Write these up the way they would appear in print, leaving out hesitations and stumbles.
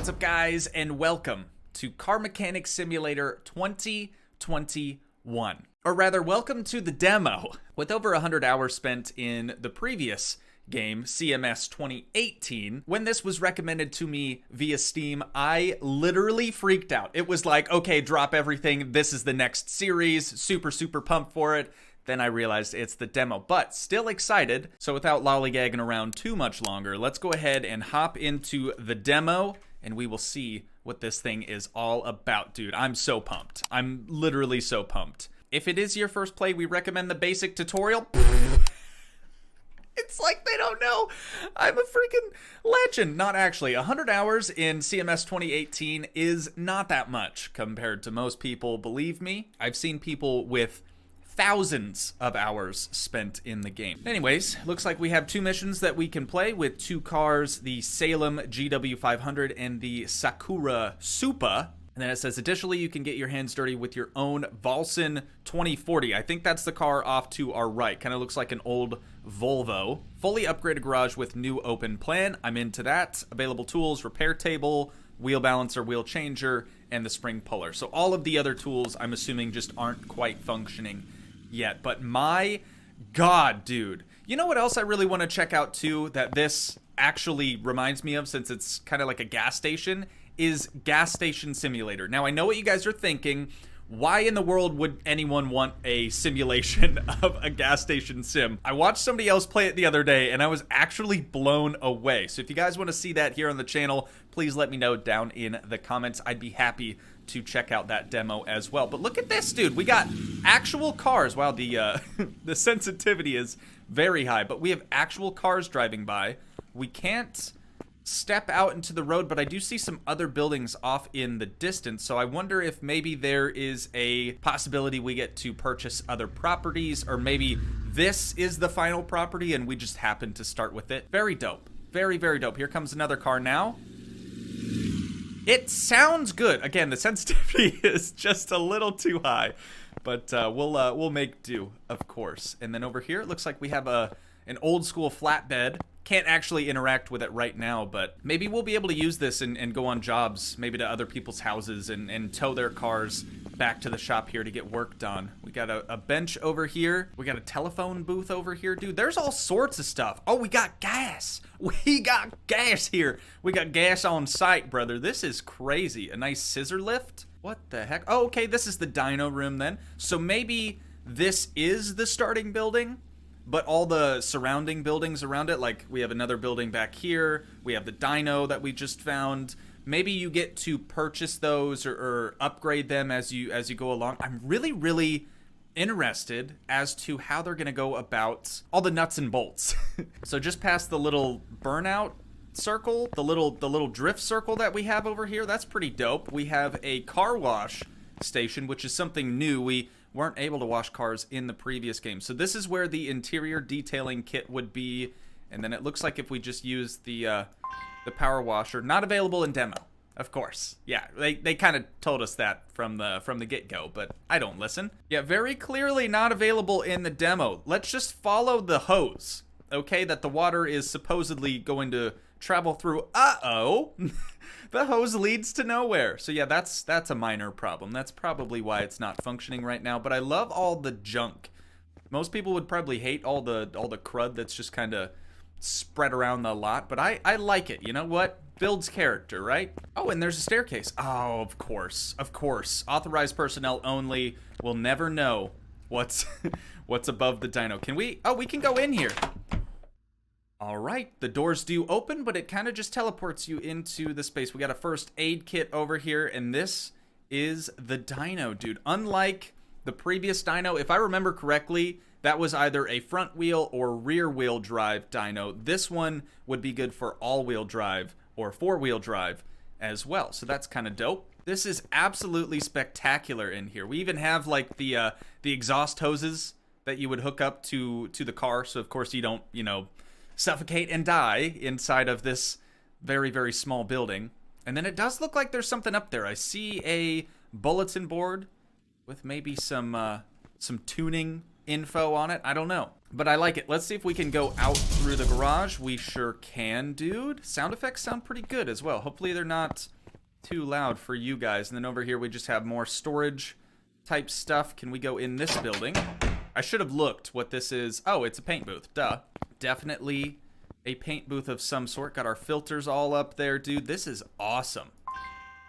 What's up, guys, and welcome to Car Mechanic Simulator 2021. Or rather, welcome to the demo. With over 100 hours spent in the previous game, CMS 2018, when this was recommended to me via Steam, I literally freaked out. It was like, okay, drop everything. This is the next series. Super pumped for it. Then I realized it's the demo, but still excited. So without lollygagging around too much longer, let's go ahead and hop into the demo and we will see what this thing is all about, dude. I'm so pumped. I'm literally so pumped. If it is your first play, we recommend the basic tutorial. It's like they don't know. I'm a freaking legend. Not actually. 100 hours in CMS 2018 is not that much compared to most people, believe me. I've seen people with thousands of hours spent in the game. Anyways, looks like we have two missions that we can play with two cars, the Salem GW500 and the Sakura Supa. And then it says, additionally, you can get your hands dirty with your own Volson 2040. I think that's the car off to our right. Kind of looks like an old Volvo. Fully upgraded garage with new open plan. I'm into that. Available tools, repair table, wheel balancer, wheel changer, and the spring puller. So all of the other tools, I'm assuming, just aren't quite functioning yet. But my God, dude. You know what else I really want to check out too that this actually reminds me of, since it's kind of like a gas station, is Gas Station Simulator. Now, I know what you guys are thinking. Why in the world would anyone want a simulation of a gas station sim? I watched somebody else play it the other day, and I was actually blown away. So if you guys want to see that here on the channel, please let me know down in the comments. I'd be happy to check out that demo as well. But look at this, dude. We got actual cars. Wow, the the sensitivity is very high, but we have actual cars driving by. We can't step out into the road, but I do see some other buildings off in the distance, so I wonder if maybe there is a possibility we get to purchase other properties, or maybe this is the final property and we just happen to start with it. Very dope. Very dope. Here comes another car now. It sounds good. Again, the sensitivity is just a little too high, but we'll make do, of course. And then over here, it looks like we have an old school flatbed. Can't actually interact with it right now, but maybe we'll be able to use this and go on jobs, maybe to other people's houses, and tow their cars back to the shop here to get work done. We got a bench over here. We got a telephone booth over here, dude. There's all sorts of stuff. Oh, we got gas. We got gas here. We got gas on site, brother. This is crazy. A nice scissor lift. What the heck? Oh, okay, this is the Dino Room then. So maybe this is the starting building, but all the surrounding buildings around it, like we have another building back here, we have the dyno that we just found. Maybe you get to purchase those or upgrade them as you go along. I'm really interested as to how they're gonna go about all the nuts and bolts. So just past the little burnout circle, the little drift circle that we have over here, that's pretty dope. We have a car wash station, which is something new. We weren't able to wash cars in the previous game. So this is where the interior detailing kit would be, and then it looks like if we just use the power washer, not available in demo, of course. Yeah, they kind of told us that from the get-go, but I don't listen. Yeah, very clearly not available in the demo. Let's just follow the hose, okay, that the water is supposedly going to travel through. Uh-oh. The hose leads to nowhere. So yeah, that's a minor problem. That's probably why it's not functioning right now, but I love all the junk. Most people would probably hate all the crud that's just kind of spread around the lot, but I like it. You know what? Builds character, right? Oh, and there's a staircase. Oh, of course. Authorized personnel only will never know what's what's above the dyno. Can we? Oh, we can go in here. All right, the doors do open, but it kind of just teleports you into the space. We got a first aid kit over here, and this is the dyno, dude. Unlike the previous dyno, if I remember correctly, that was either a front wheel or rear wheel drive dyno. This one would be good for all-wheel drive or four-wheel drive as well, so that's kind of dope. This is absolutely spectacular in here. We even have like the exhaust hoses that you would hook up to the car, so of course you don't, suffocate and die inside of this very small building. And then it does look like there's something up there. I see a bulletin board with maybe some tuning info on it. I don't know, but I like it. Let's see if we can go out through the garage. We sure can, dude. Sound effects sound pretty good as well. Hopefully they're not too loud for you guys. And then over here we just have more storage type stuff. Can we go in this building? I should have looked what this is. Oh, it's a paint booth. Duh. Definitely a paint booth of some sort. Got our filters all up there, dude. This is awesome.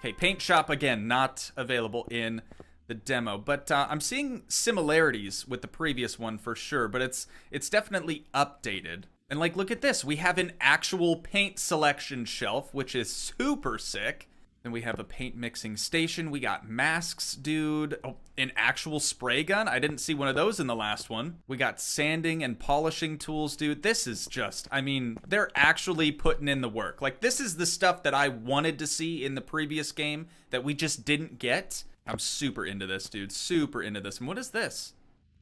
Okay, paint shop, again, not available in the demo. But I'm seeing similarities with the previous one for sure. But it's definitely updated. And, like, look at this. We have an actual paint selection shelf, which is super sick. Then we have a paint mixing station. We got masks, dude. Oh, an actual spray gun. I didn't see one of those in the last one. We got sanding and polishing tools, dude. This is just, I mean, they're actually putting in the work. Like, this is the stuff that I wanted to see in the previous game that we just didn't get. I'm super into this, dude. Super into this. And what is this?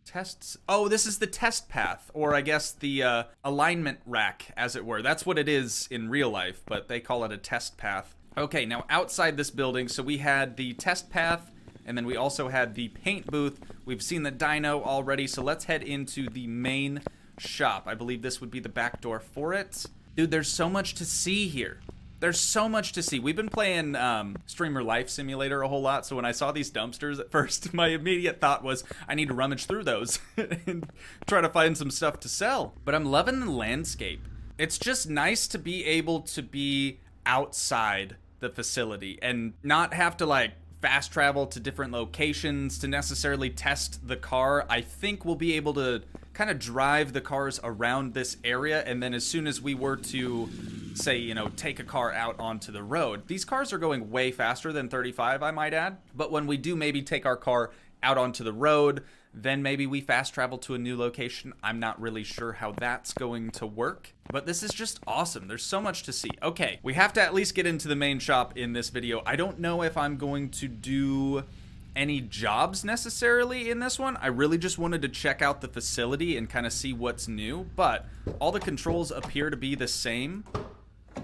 Tests. Oh, this is the test path, or I guess the alignment rack, as it were. That's what it is in real life, but they call it a test path. Okay, now outside this building, so we had the test path, and then we also had the paint booth. We've seen the dyno already, so let's head into the main shop. I believe this would be the back door for it. Dude, there's so much to see here. There's so much to see. We've been playing Streamer Life Simulator a whole lot, so when I saw these dumpsters at first, my immediate thought was, I need to rummage through those and try to find some stuff to sell. But I'm loving the landscape. It's just nice to be able to be outside the facility and not have to like fast travel to different locations to necessarily test the car. I think we'll be able to kind of drive the cars around this area, and then as soon as we were to say, you know, take a car out onto the road, these cars are going way faster than 35, I might add, but when we do maybe take our car out onto the road, then maybe we fast travel to a new location. I'm not really sure how that's going to work, but this is just awesome. There's so much to see. Okay, we have to at least get into the main shop in this video. I don't know if I'm going to do any jobs necessarily in this one. I really just wanted to check out the facility and kind of see what's new, but all the controls appear to be the same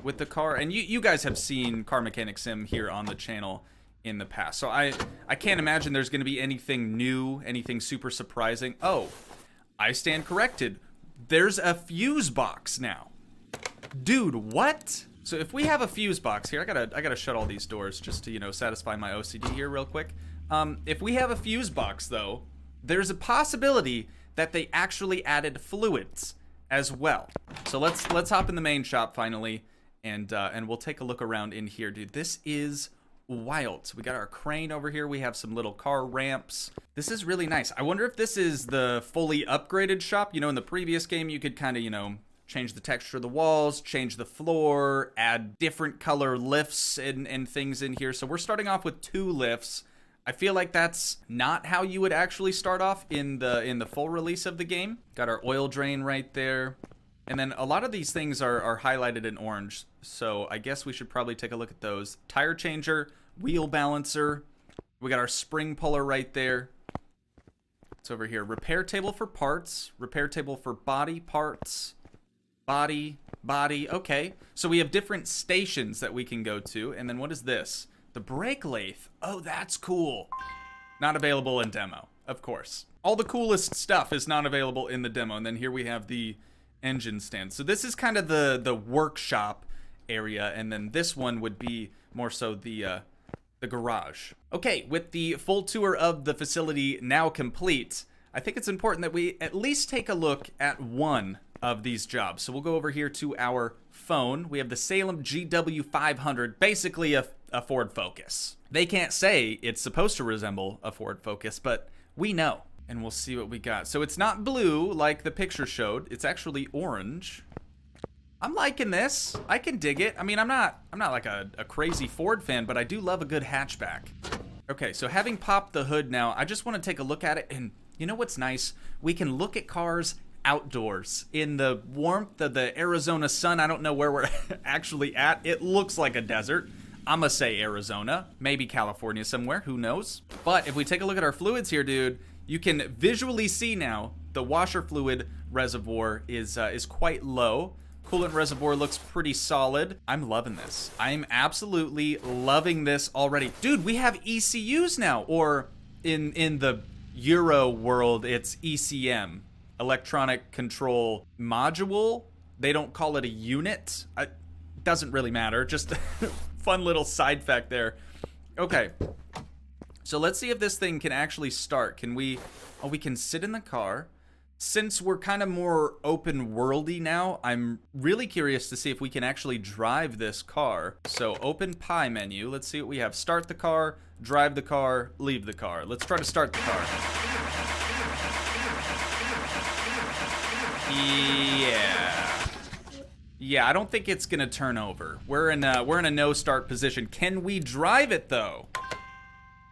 with the car. And you guys have seen Car Mechanic Sim here on the channel in the past, so I can't imagine there's going to be anything new, anything super surprising. Oh, I stand corrected. There's a fuse box now. Dude, what? So if we have a fuse box here, I gotta shut all these doors just to, you know, satisfy my OCD here real quick. If we have a fuse box though, there's a possibility that they actually added fluids as well. So let's hop in the main shop finally, and we'll take a look around in here, dude. This is wild. So we got our crane over here. We have some little car ramps. This is really nice. I wonder if this is the fully upgraded shop. You know, in the previous game, you could kind of, you know, change the texture of the walls, change the floor, add different color lifts and things in here. So we're starting off with 2 lifts. I feel like that's not how you would actually start off in the full release of the game. Got our oil drain right there. And then a lot of these things are highlighted in orange, so I guess we should probably take a look at those. Tire changer, wheel balancer. We got our spring puller right there. It's over here. Repair table for parts. Repair table for body parts. Body. Okay. So we have different stations that we can go to. And then what is this? The brake lathe. Oh, that's cool. Not available in demo, of course. All the coolest stuff is not available in the demo. And then here we have the engine stand. So this is kind of the workshop area, and then this one would be more so the garage. Okay, with the full tour of the facility now complete, I think it's important that we at least take a look at one of these jobs. So we'll go over here to our phone. We have the Salem GW500, basically a Ford Focus. They can't say it's supposed to resemble a Ford Focus, but we know. And we'll see what we got. So it's not blue like the picture showed. It's actually orange. I'm liking this. I can dig it. I mean, I'm not like a crazy Ford fan, but I do love a good hatchback. Okay, so having popped the hood now, I just want to take a look at it. And you know what's nice? We can look at cars outdoors in the warmth of the Arizona sun. I don't know where we're actually at. It looks like a desert. I'm gonna say Arizona, maybe California somewhere, who knows? But if we take a look at our fluids here, dude, you can visually see now the washer fluid reservoir is quite low. Coolant reservoir looks pretty solid. I'm loving this. I'm absolutely loving this already. Dude, we have ECUs now, or in the Euro world, it's ECM, electronic control module. They don't call it a unit. Doesn't really matter. Just fun little side fact there. Okay. So let's see if this thing can actually start. Can we... Oh, we can sit in the car. Since we're kind of more open worldy now, I'm really curious to see if we can actually drive this car. So open pie menu. Let's see what we have. Start the car, drive the car, leave the car. Let's try to start the car. Yeah, I don't think it's gonna turn over. We're in a no start position. Can we drive it though?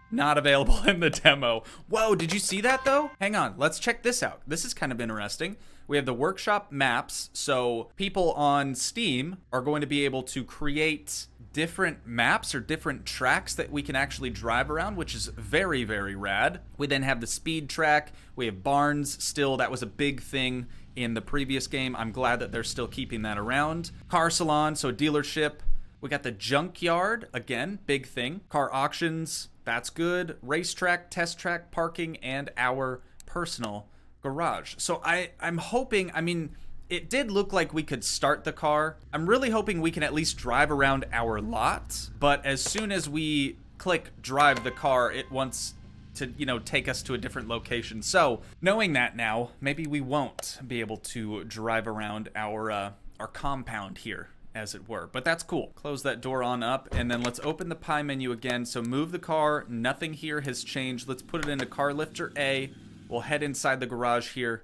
Not available in the demo. Whoa, did you see that though? Hang on, let's check this out. This is kind of interesting. We have the workshop maps, so people on Steam are going to be able to create different maps or different tracks that we can actually drive around, which is very, very rad. We then have the speed track. We have barns still. That was a big thing in the previous game. I'm glad that they're still keeping that around. Car salon, so dealership. We got the junkyard, again, big thing. Car auctions, that's good. Racetrack, test track, parking, and our personal garage. So I'm hoping, I mean, it did look like we could start the car. I'm really hoping we can at least drive around our lot, but as soon as we click drive the car, it wants to, you know, take us to a different location. So knowing that now, maybe we won't be able to drive around our compound here, as it were, but that's cool. Close that door on up, and then let's open the pie menu again. So move the car, nothing here has changed. Let's put it into car lifter A. We'll head inside the garage here,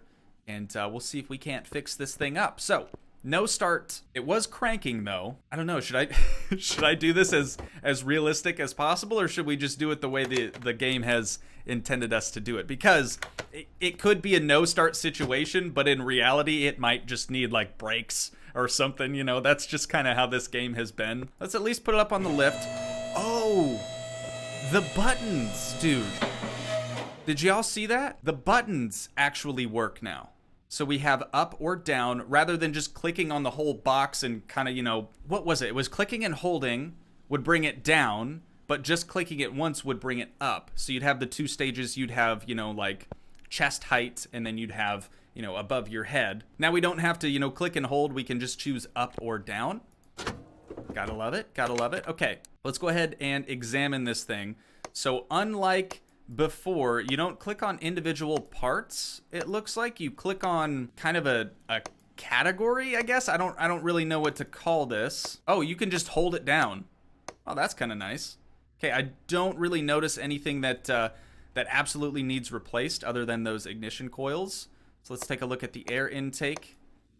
and we'll see if we can't fix this thing up. So no start. It was cranking though. I don't know, should I should I do this as realistic as possible, or should we just do it the way the game has intended us to do it? Because it could be a no start situation, but in reality it might just need like brakes or something, you know. That's just kind of how this game has been. Let's at least put it up on the lift. Oh, the buttons, dude. Did y'all see that? The buttons actually work now. So we have up or down rather than just clicking on the whole box and kind of, you know, what was it? It was clicking and holding would bring it down, but just clicking it once would bring it up. So you'd have the two stages. You'd have, you know, like chest height, and then you'd have, you know, above your head. Now we don't have to, you know, click and hold. We can just choose up or down. Gotta love it. Gotta love it. Okay, let's go ahead and examine this thing. So unlike before, you don't click on individual parts. It looks like you click on kind of a category, I guess. I don't really know what to call this. Oh, you can just hold it down. Oh, that's kind of nice. Okay, I don't really notice anything that that absolutely needs replaced other than those ignition coils. So let's take a look at the air intake.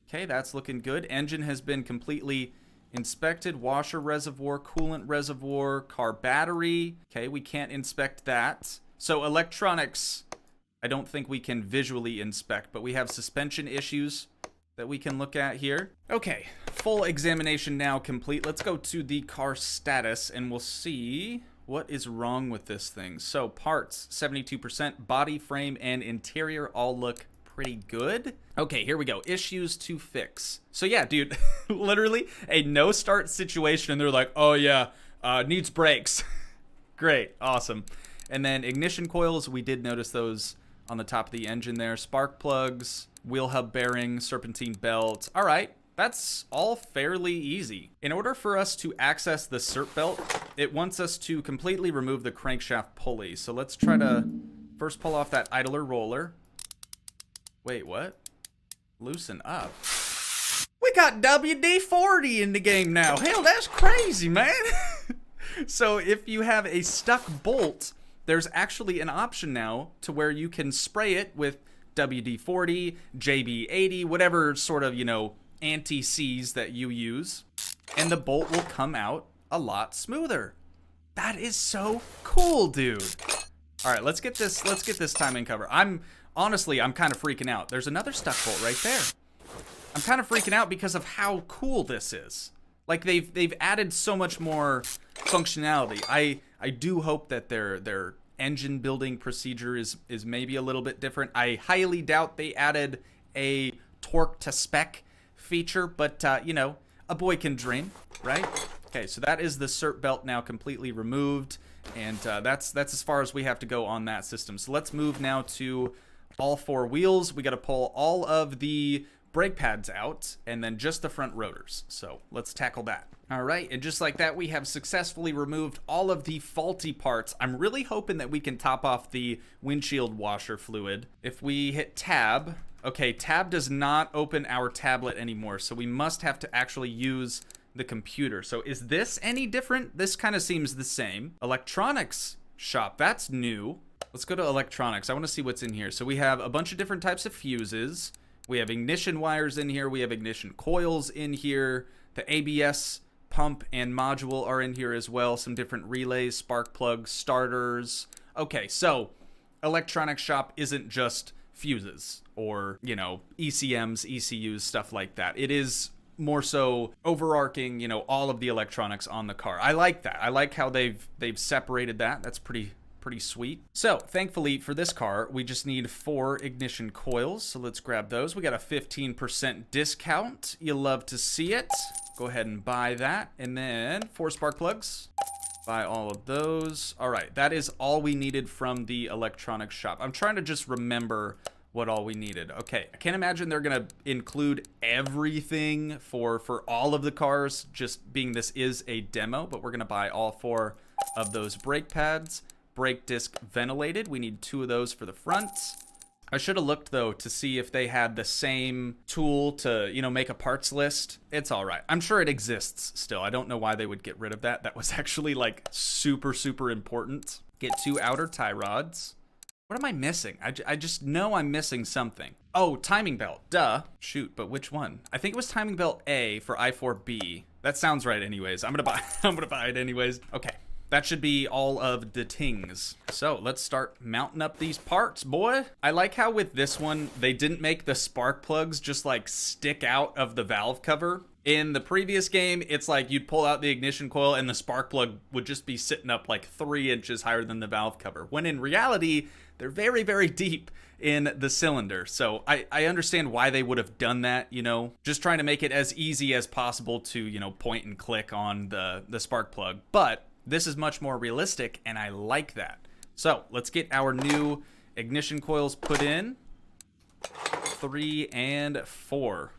Okay, that's looking good. Engine has been completely inspected. Washer reservoir, coolant reservoir, car battery. Okay, we can't inspect that. So electronics, I don't think we can visually inspect, but we have suspension issues that we can look at here. Okay, full examination now complete. Let's go to the car status and we'll see what is wrong with this thing. So parts, 72%, body, frame, and interior all look pretty good. Okay, here we go. Issues to fix. So yeah, dude, literally a no start situation, and they're like, oh yeah, needs brakes. Great, awesome. And then ignition coils, we did notice those on the top of the engine there. Spark plugs, wheel hub bearing, serpentine belt. All right, that's all fairly easy. In order for us to access the serp belt, it wants us to completely remove the crankshaft pulley. So let's try to first pull off that idler roller. Wait, what? Loosen up. We got WD-40 in the game now. Hell, that's crazy, man. So if you have a stuck bolt, there's actually an option now to where you can spray it with WD-40, JB-80, whatever sort of, you know, anti-seize that you use, and the bolt will come out a lot smoother. That is so cool, dude. All right, let's get this timing cover. Honestly, I'm kind of freaking out. There's another stuck bolt right there. I'm kind of freaking out because of how cool this is. Like they've added so much more functionality. I do hope that their engine building procedure is maybe a little bit different. I highly doubt they added a torque to spec feature, but you know, a boy can dream, right? Okay, so that is the SERP belt now completely removed, and that's as far as we have to go on that system. So let's move now to all 4 wheels. We got to pull all of the brake pads out, and then just the front rotors. So let's tackle that. All right, and just like that, we have successfully removed all of the faulty parts. I'm really hoping that we can top off the windshield washer fluid. If we hit tab, okay, tab does not open our tablet anymore, so we must have to actually use the computer. So is this any different? This kind of seems the same. Electronics shop, that's new. Let's go to electronics. I want to see what's in here. So we have a bunch of different types of fuses. We have ignition wires in here. We have ignition coils in here. The ABS pump and module are in here as well. Some different relays, spark plugs, starters. Okay, so electronics shop isn't just fuses or, you know, ECMs, ECUs, stuff like that. It is more so overarching, you know, all of the electronics on the car. I like that. I like how they've separated that. That's pretty sweet. So thankfully for this car, we just need 4 ignition coils. So let's grab those. We got a 15% discount. You'll love to see it. Go ahead and buy that. And then 4 spark plugs. Buy all of those. All right, that is all we needed from the electronics shop. I'm trying to just remember what all we needed. Okay, I can't imagine they're gonna include everything for all of the cars, just being this is a demo, but we're gonna buy all 4 of those brake pads. Brake disc ventilated, we need 2 of those for the front. I should have looked though to see if they had the same tool to, you know, make a parts list. It's all right. I'm sure it exists still. I don't know why they would get rid of that. That was actually like super important. Get 2 outer tie rods. What am I missing? I just know I'm missing something. Oh, timing belt, duh. Shoot, but which one? I think it was timing belt A for I4B. That sounds right anyways. I'm gonna buy it anyways. Okay. That should be all of the tings. So let's start mounting up these parts, boy. I like how with this one, they didn't make the spark plugs just like stick out of the valve cover. In the previous game, it's like you'd pull out the ignition coil and the spark plug would just be sitting up like 3 inches higher than the valve cover. When in reality, they're very deep in the cylinder. So I understand why they would have done that, you know, just trying to make it as easy as possible to, you know, point and click on the spark plug. But this is much more realistic, and I like that. So let's get our new ignition coils put in. 3 and 4.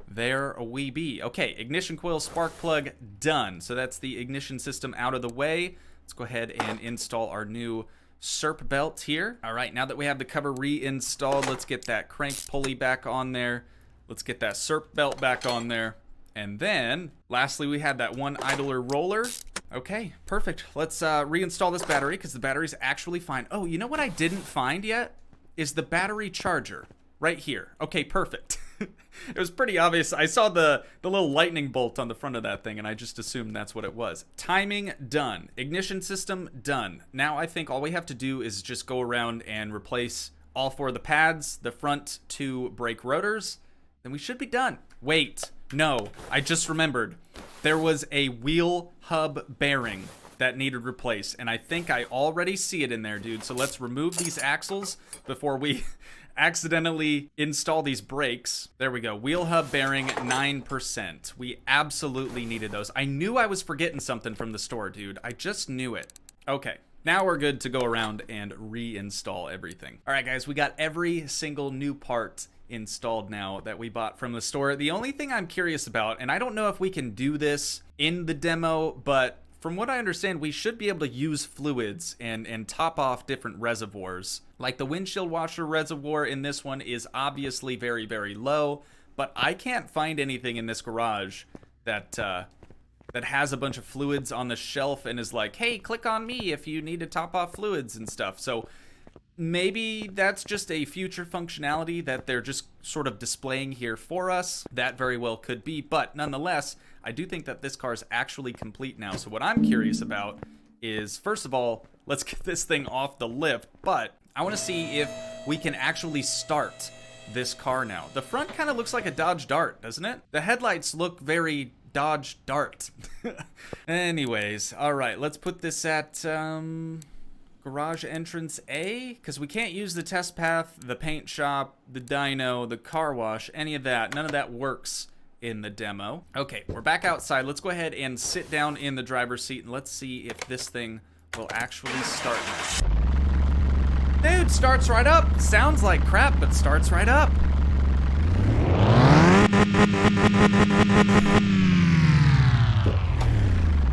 There we be. Okay, ignition coil spark plug done. So that's the ignition system out of the way. Let's go ahead and install our new SERP belt here. All right, now that we have the cover reinstalled, let's get that crank pulley back on there. Let's get that SERP belt back on there. And then, lastly, we had that one idler roller. Okay, perfect. Let's reinstall this battery because the battery's actually fine. Oh, you know what I didn't find yet? Is the battery charger right here. Okay, perfect. It was pretty obvious. I saw the little lightning bolt on the front of that thing, and I just assumed that's what it was. Timing, done. Ignition system, done. Now I think all we have to do is just go around and replace all 4 of the pads, the front 2 brake rotors, then we should be done. Wait, no, I just remembered. There was a wheel hub bearing that needed replaced, and I think I already see it in there, dude. So let's remove these axles before we accidentally install these brakes. There we go. Wheel hub bearing 9%. We absolutely needed those. I knew I was forgetting something from the store, dude. I just knew it. Okay. Now we're good to go around and reinstall everything. All right, guys, we got every single new part installed now that we bought from the store. The only thing I'm curious about, and I don't know if we can do this in the demo, but from what I understand, we should be able to use fluids and top off different reservoirs. Like the windshield washer reservoir in this one is obviously very low, but I can't find anything in this garage that has a bunch of fluids on the shelf and is like, hey, click on me if you need to top off fluids and stuff. So maybe that's just a future functionality that they're just sort of displaying here for us. That very well could be, but nonetheless, I do think that this car is actually complete now. So what I'm curious about is, first of all, let's get this thing off the lift, but I want to see if we can actually start this car now. The front kind of looks like a Dodge Dart, doesn't it? The headlights look very Dodge Dart. Anyways, all right, let's put this at garage entrance A, because we can't use the test path, the paint shop, the dyno, the car wash, any of that. None of that works in the demo. Okay, we're back outside. Let's go ahead and sit down in the driver's seat and let's see if this thing will actually start now. Dude, starts right up. Sounds like crap, but starts right up.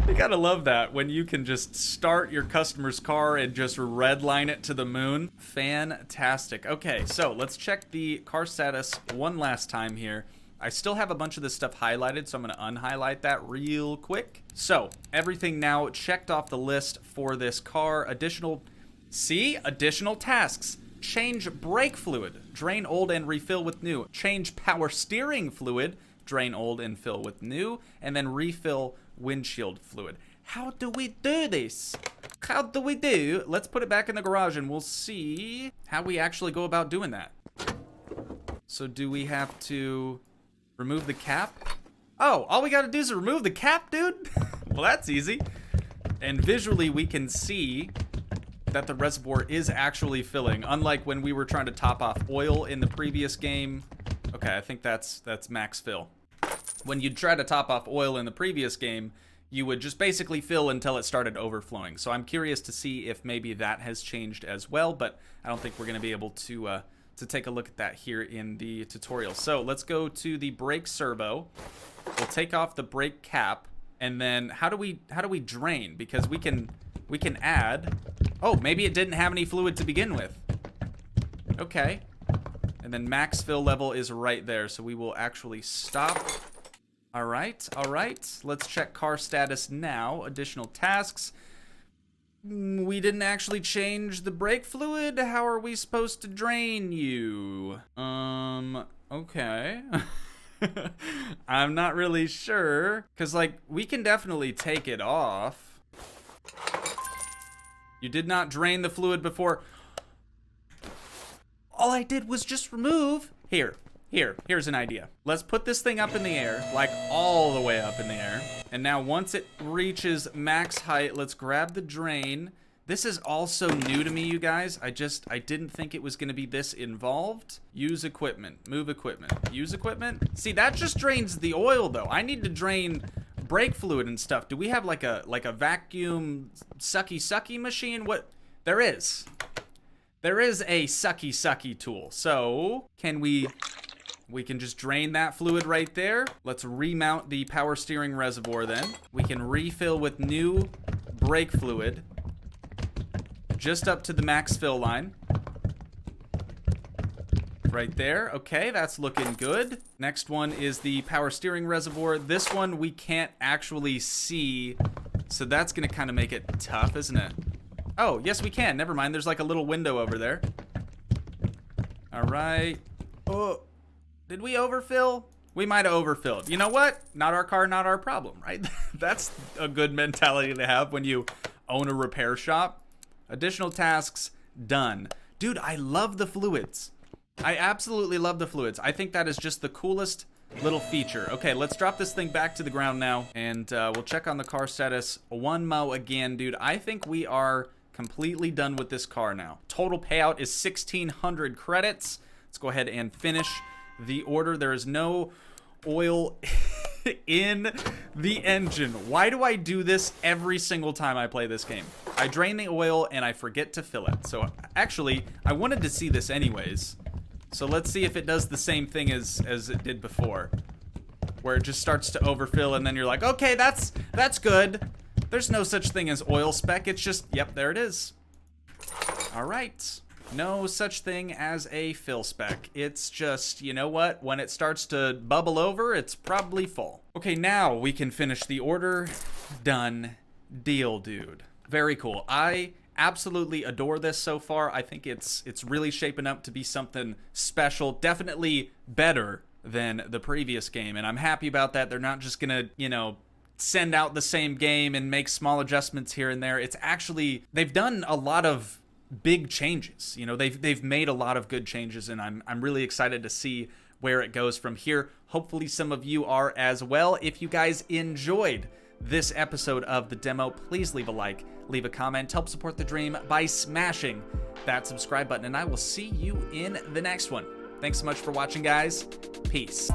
You gotta love that when you can just start your customer's car and just redline it to the moon. Fantastic. Okay, so let's check the car status one last time here. I still have a bunch of this stuff highlighted, so I'm gonna unhighlight that real quick. So everything now checked off the list for this car. Additional tasks. Change brake fluid, drain old and refill with new. Change power steering fluid, drain old and fill with new, and then refill windshield fluid. How do we do this? Let's put it back in the garage and we'll see how we actually go about doing that. So do we have to remove the cap? Oh, all we gotta do is remove the cap, dude? Well, that's easy. And visually we can see that the reservoir is actually filling, unlike when we were trying to top off oil in the previous game. Okay, I think that's max fill. When you try to top off oil in the previous game, you would just basically fill until it started overflowing. So I'm curious to see if maybe that has changed as well, but I don't think we're gonna be able to take a look at that here in the tutorial. So let's go to the brake servo. We'll take off the brake cap, and then how do we drain? Because we can add. Oh, maybe it didn't have any fluid to begin with. Okay. And then max fill level is right there, so we will actually stop. All right. Let's check car status now. Additional tasks. We didn't actually change the brake fluid. How are we supposed to drain you? Okay. I'm not really sure, because, like, we can definitely take it off. You did not drain the fluid before. All I did was just remove. Here's an idea. Let's put this thing up in the air, like all the way up in the air. And now once it reaches max height, let's grab the drain. This is also new to me, you guys. I didn't think it was gonna be this involved. Use equipment, move equipment, use equipment. See, that just drains the oil though. I need to drain brake fluid and stuff. Do we have like a vacuum sucky machine? What? There is a sucky tool. So we can just drain that fluid right there. Let's remount the power steering reservoir then. We can refill with new brake fluid just up to the max fill line. Right there. Okay, that's looking good. Next one is the power steering reservoir. This one we can't actually see, so that's gonna kind of make it tough, isn't it? Oh, yes we can. Never mind. There's like a little window over there. All right. Oh, did we overfill? We might have overfilled. You know what? Not our car, not our problem, right? That's a good mentality to have when you own a repair shop. Additional tasks done. Dude, I love the fluids. I absolutely love the fluids. I think that is just the coolest little feature. Okay, let's drop this thing back to the ground now, and we'll check on the car status one mo again, dude. I think we are completely done with this car now. Total payout is 1,600 credits. Let's go ahead and finish the order. There is no oil in the engine. Why do I do this every single time I play this game? I drain the oil and I forget to fill it. So actually, I wanted to see this anyways. So let's see if it does the same thing as it did before, where it just starts to overfill and then you're like, okay, that's good. There's no such thing as oil spec. It's just, yep, there it is. All right. No such thing as a fill spec. It's just, you know what? When it starts to bubble over, it's probably full. Okay, now we can finish the order. Done. Deal, dude. Very cool. I absolutely adore this so far. I think it's really shaping up to be something special. Definitely better than the previous game, and I'm happy about that. They're not just gonna, you know, send out the same game and make small adjustments here and there. It's actually, they've done a lot of big changes. You know, they've made a lot of good changes, and I'm really excited to see where it goes from here. Hopefully some of you are as well. If you guys enjoyed this episode of the demo, please leave a like, leave a comment, help support the dream by smashing that subscribe button, and I will see you in the next one. Thanks so much for watching, guys. Peace.